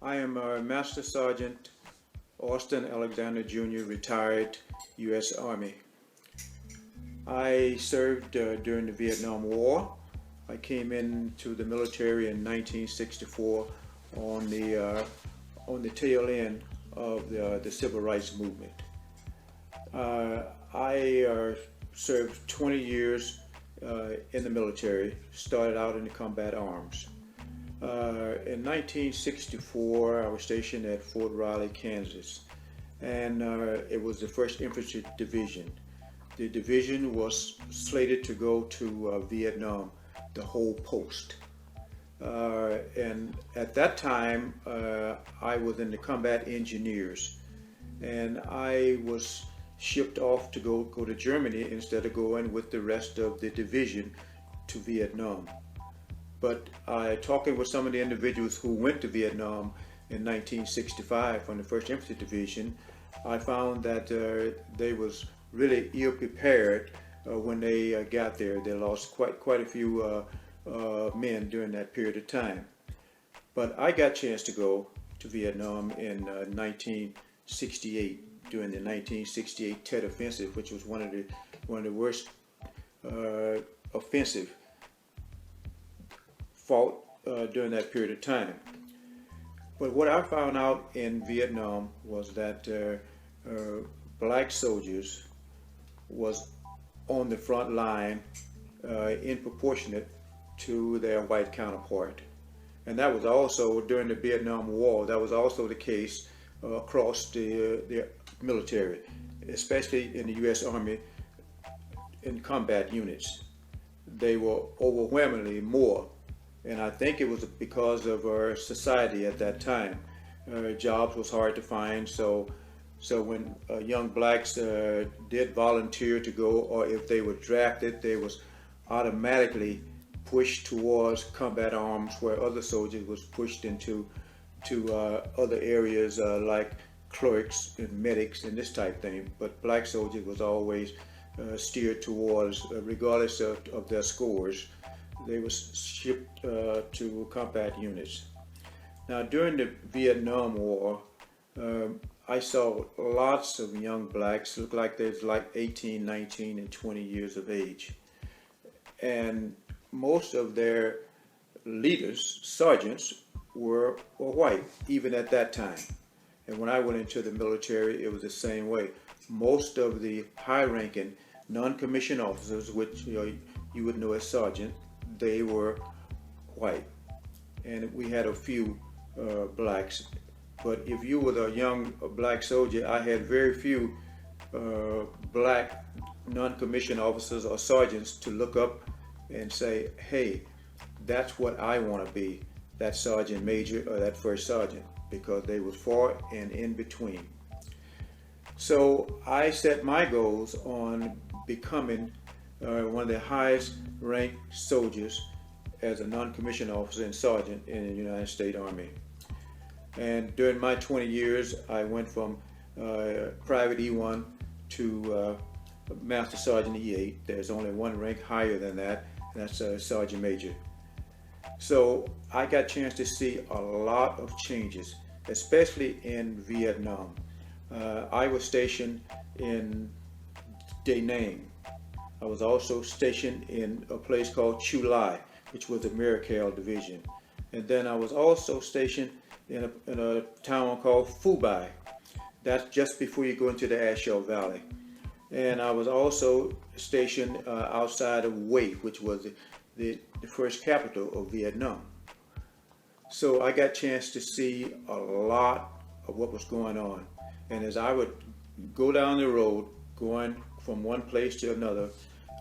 I am Master Sergeant Austin Alexander Jr., retired U.S. Army. I served during the Vietnam War. I came into the military in 1964 on the tail end of the Civil Rights Movement. I served 20 years in the military, started out in the combat arms. In 1964, I was stationed at Fort Riley, Kansas, and it was the 1st Infantry Division. The division was slated to go to Vietnam, the whole post. And at that time, I was in the combat engineers, and I was shipped off to go to Germany instead of going with the rest of the division to Vietnam. But talking with some of the individuals who went to Vietnam in 1965 from the 1st Infantry Division, I found that they was really ill prepared when they got there. They lost quite a few men during that period of time. But I got a chance to go to Vietnam in 1968 during the 1968 Tet Offensive, which was one of the worst offensive fought during that period of time. But what I found out in Vietnam was that black soldiers was on the front line in proportionate to their white counterpart. And that was also during the Vietnam War. That was also the case across the military, especially in the U.S. Army in combat units. They were overwhelmingly more. And I think it was because of our society at that time. Jobs was hard to find, so when young blacks did volunteer to go, or if they were drafted, they was automatically pushed towards combat arms, where other soldiers was pushed into other areas like clerks and medics and this type thing. But black soldiers was always steered towards, regardless of their scores, they were shipped to combat units. Now, during the Vietnam War, I saw lots of young blacks, look like they was like 18, 19, and 20 years of age. And most of their leaders, sergeants, were white, even at that time. And when I went into the military, it was the same way. Most of the high-ranking non-commissioned officers, which you would know as sergeant, they were white, and we had a few blacks. But if you were a young black soldier, I had very few black non-commissioned officers or sergeants to look up and say, hey, that's what I want to be, that sergeant major or that first sergeant, because they was far and in between. So I set my goals on becoming one of the highest ranked soldiers as a non-commissioned officer and sergeant in the United States Army. And during my 20 years, I went from Private E1 to Master Sergeant E8. There's only one rank higher than that, and that's Sergeant Major. So I got a chance to see a lot of changes, especially in Vietnam. I was stationed in Da Nang. I was also stationed in a place called Chu Lai, which was the Mirakel Division. And then I was also stationed in a town called Phu Bai. That's just before you go into the Asheville Valley. And I was also stationed outside of Hue, which was the first capital of Vietnam. So I got a chance to see a lot of what was going on. And as I would go down the road, going from one place to another,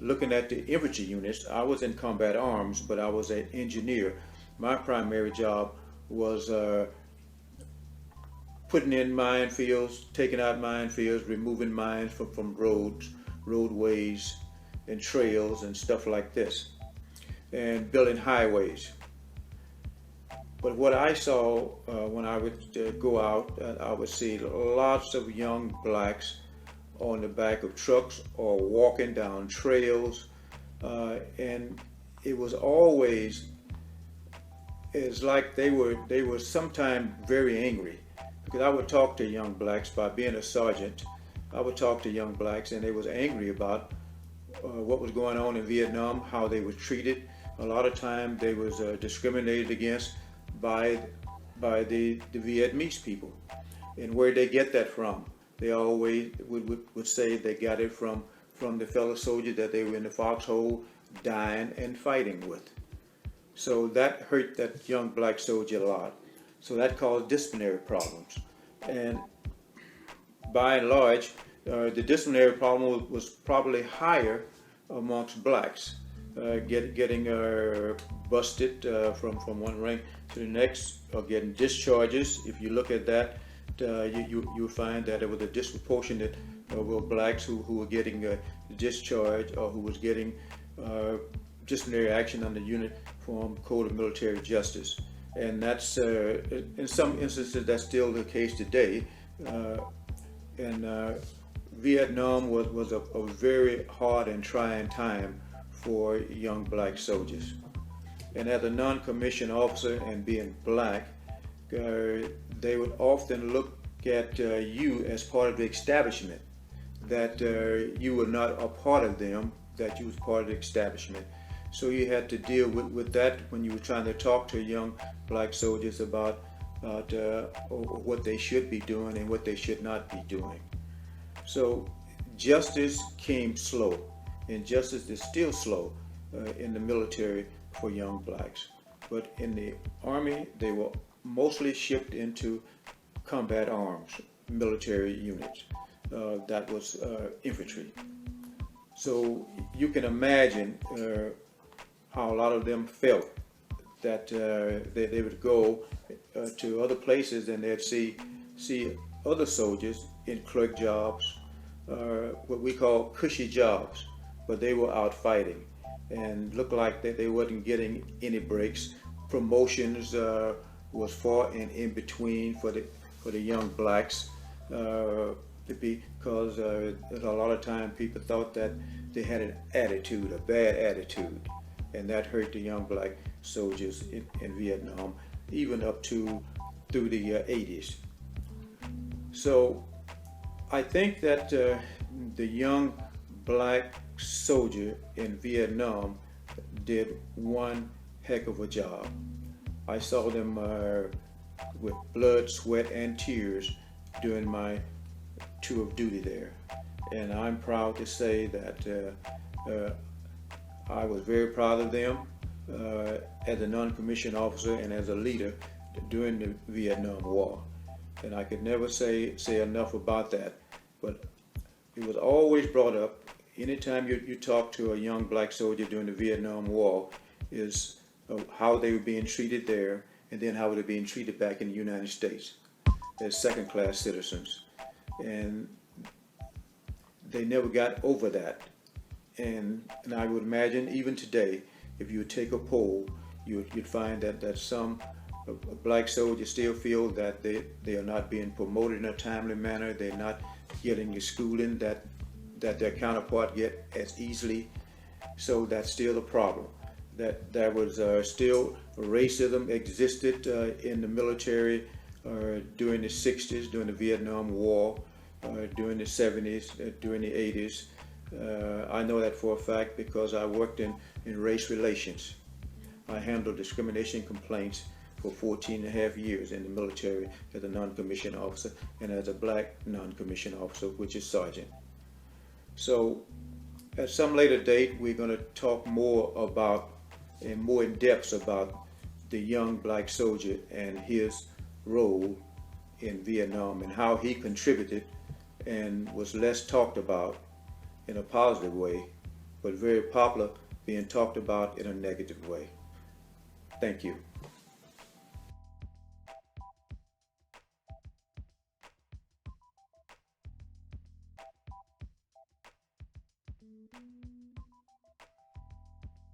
looking at the infantry units, I was in combat arms, but I was an engineer. My primary job was putting in minefields, taking out minefields, removing mines from roads, roadways, and trails and stuff like this, and building highways. But what I saw when I would go out, I would see lots of young blacks on the back of trucks or walking down trails, and it was always it's like they were sometimes very angry, because I would talk to young blacks. By being a sergeant, I would talk to young blacks, and they was angry about what was going on in Vietnam, how they were treated. A lot of time they was discriminated against by the Vietnamese people. And where they get that from? They always would say they got it from the fellow soldiers that they were in the foxhole dying and fighting with. So that hurt that young black soldier a lot. So that caused disciplinary problems. And by and large, the disciplinary problem was probably higher amongst blacks, getting busted from one rank to the next, or getting discharges. If you look at that, you'll find that there was a disproportionate were blacks who were getting discharged, or who was getting disciplinary action under Uniform Code of Military Justice. And that's, in some instances, that's still the case today. And Vietnam was a very hard and trying time for young black soldiers. And as a non-commissioned officer and being black, they would often look at you as part of the establishment, that you were not a part of them, that you was part of the establishment. So you had to deal with that when you were trying to talk to young black soldiers about what they should be doing and what they should not be doing. So justice came slow, and justice is still slow in the military for young blacks. But in the Army, they were mostly shipped into combat arms, military units. That was infantry. So you can imagine how a lot of them felt, that they would go to other places and they'd see other soldiers in clerk jobs, what we call cushy jobs, but they were out fighting and looked like that they wasn't getting any breaks. Promotions was far and in between for the young blacks, because a lot of time people thought that they had an attitude, a bad attitude, and that hurt the young black soldiers in Vietnam, even up to through the 80s. So I think that the young black soldier in Vietnam did one heck of a job. I saw them with blood, sweat, and tears during my tour of duty there. And I'm proud to say that I was very proud of them as a non-commissioned officer and as a leader during the Vietnam War. And I could never say enough about that. But it was always brought up, anytime you talk to a young black soldier during the Vietnam War, is how they were being treated there, and then how they were being treated back in the United States as second-class citizens. And they never got over that. And I would imagine even today, if you would take a poll, you'd find that some black soldiers still feel that they are not being promoted in a timely manner. They're not getting the schooling that their counterpart get as easily. So that's still a problem. That there was still racism existed in the military during the 60s, during the Vietnam War, during the 70s, during the 80s. I know that for a fact because I worked in race relations. I handled discrimination complaints for 14 and a half years in the military as a non-commissioned officer and as a black non-commissioned officer, which is sergeant. So at some later date, we're going to talk more about and more in depth about the young black soldier and his role in Vietnam and how he contributed and was less talked about in a positive way, but very popular being talked about in a negative way. Thank you.